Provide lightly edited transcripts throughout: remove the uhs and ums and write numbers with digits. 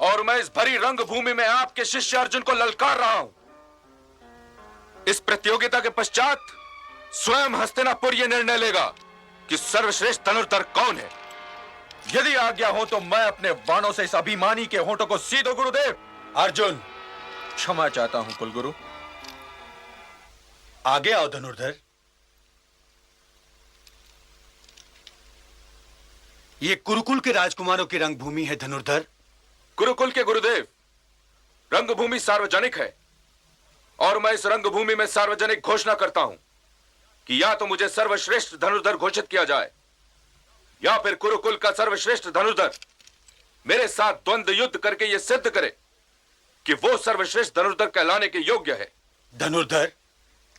और मैं इस भरी रंगभूमि में आपके शिष्य अर्जुन को ललकार रहा हूं। इस प्रतियोगिता के पश्चात स्वयं हस्तिनापुर यह निर्णय लेगा कि सर्वश्रेष्ठ धनुर्धर कौन है। यदि आज्ञा हो तो मैं अपने बाणों से इस अभिमानी के होंठों को सी दूं गुरुदेव। अर्जुन, क्षमा चाहता हूं कुलगुरु। आगे आओ धनुर्धर। ये कुरुकुल के राजकुमारों की रंगभूमि है धनुर्धर। गुरुकुल के गुरुदेव, रंगभूमि सार्वजनिक है और मैं इस रंगभूमि में सार्वजनिक घोषणा करता हूं कि या तो मुझे सर्वश्रेष्ठ धनुर्धर घोषित किया जाए या फिर कुरुकुल का सर्वश्रेष्ठ धनुर्धर मेरे साथ द्वंद्व युद्ध करके यह सिद्ध करे कि वो सर्वश्रेष्ठ धनुर्धर कहलाने के योग्य है। धनुर्धर,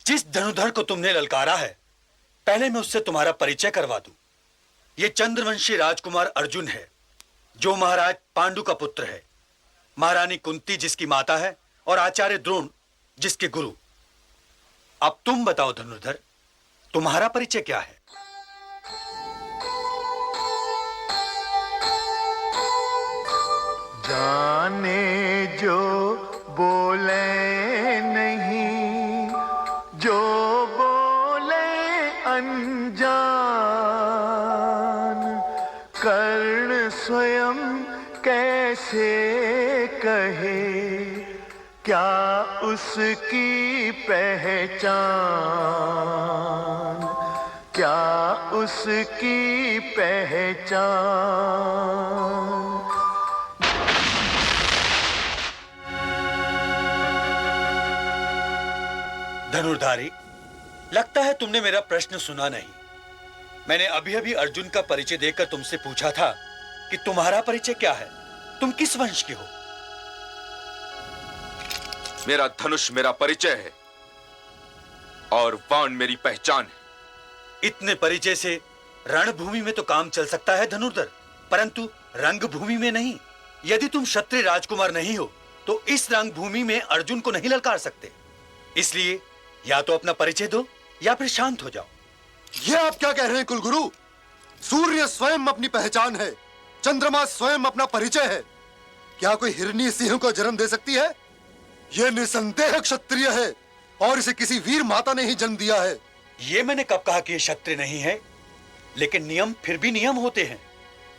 जिस धनुर्धर को तुमने ललकारा है, पहले मैं उससे तुम्हारा परिचय करवा दूं। ये चंद्रवंशी राजकुमार अर्जुन है, जो महाराज पांडु का पुत्र है, महारानी कुंती जिसकी माता है और आचार्य द्रोण जिसके गुरु। अब तुम बताओ धनुर्धर, तुम्हारा परिचय क्या है? जाने जो बोले नहीं, जो बोले अनजान, कर्ण स्वयं कैसे कहे क्या उसकी पहचान, क्या उसकी पहचान। धनुर्धारी, लगता है तुमने मेरा प्रश्न सुना नहीं। मैंने अभी अभी अर्जुन का परिचय देकर तुमसे पूछा था कि तुम्हारा परिचय क्या है, तुम किस वंश के हो? मेरा धनुष मेरा परिचय है और बाण मेरी पहचान है। इतने परिचय से रणभूमि में तो काम चल सकता है धनुर्धर, परंतु रंगभूमि में नहीं। यदि तुम क्षत्रिय राजकुमार नहीं हो तो इस रंगभूमि में अर्जुन को नहीं ललकार सकते। इसलिए या तो अपना परिचय दो या फिर शांत हो जाओ। ये आप क्या कह रहे हैं कुलगुरु? सूर्य स्वयं अपनी पहचान है, चंद्रमा स्वयं अपना परिचय है। क्या कोई हिरनी सिंह को जन्म दे सकती है? यह निसंदेह क्षत्रिय है और इसे किसी वीर माता ने ही जन्म दिया है। ये मैंने कब कहा कि ये क्षत्रिय नहीं है? लेकिन नियम फिर भी नियम होते हैं।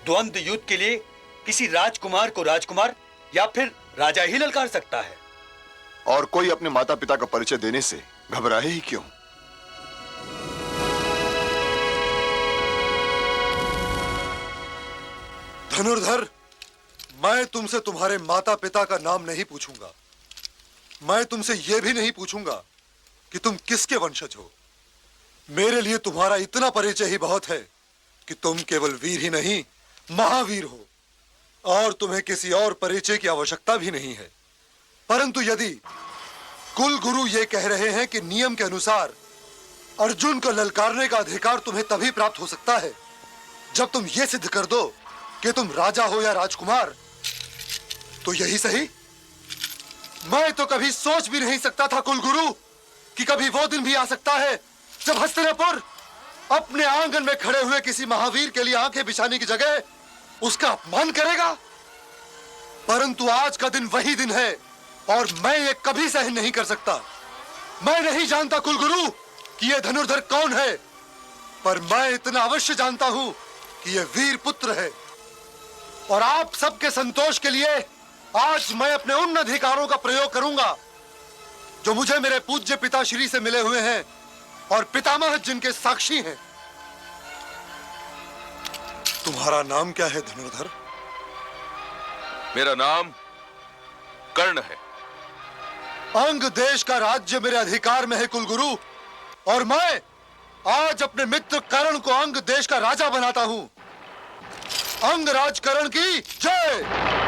द्वंद्व युद्ध के लिए किसी राजकुमार को राजकुमार या फिर राजा ही ललकार सकता है। और कोई अपने माता पिता का परिचय देने से घबराए ही क्यों? धनुर्धर, मैं तुमसे तुम्हारे माता पिता का नाम नहीं पूछूंगा। मैं तुमसे यह भी नहीं पूछूंगा कि तुम किसके वंशज हो। मेरे लिए तुम्हारा इतना परिचय ही बहुत है कि तुम केवल वीर ही नहीं, महावीर हो, और तुम्हें किसी और परिचय की आवश्यकता भी नहीं है। परंतु यदि कुल गुरु ये कह रहे हैं कि नियम के अनुसार अर्जुन को ललकारने का अधिकार तुम्हें तभी प्राप्त हो सकता है जब तुम ये सिद्ध कर दो कि तुम राजा हो या राजकुमार, तो यही सही। मैं तो कभी सोच भी नहीं सकता था कुलगुरु कि कभी वो दिन भी आ सकता है जब हस्तिनापुर अपने आंगन में खड़े हुए किसी महावीर के लिए आंखें बिछाने की जगह उसका अपमान करेगा। परंतु आज का दिन वही दिन है और मैं ये कभी सहन नहीं कर सकता। मैं नहीं जानता कुलगुरु कि यह धनुर्धर कौन है, पर मैं इतना अवश्य जानता हूं कि यह वीर पुत्र है। और आप सबके संतोष के लिए आज मैं अपने उन अधिकारों का प्रयोग करूंगा जो मुझे मेरे पूज्य पिताश्री से मिले हुए हैं और पितामह जिनके साक्षी हैं। तुम्हारा नाम क्या है धनुर्धर? मेरा नाम कर्ण है। अंग देश का राज्य मेरे अधिकार में है कुलगुरु, और मैं आज अपने मित्र कर्ण को अंग देश का राजा बनाता हूं। अंगराज कर्ण की जय।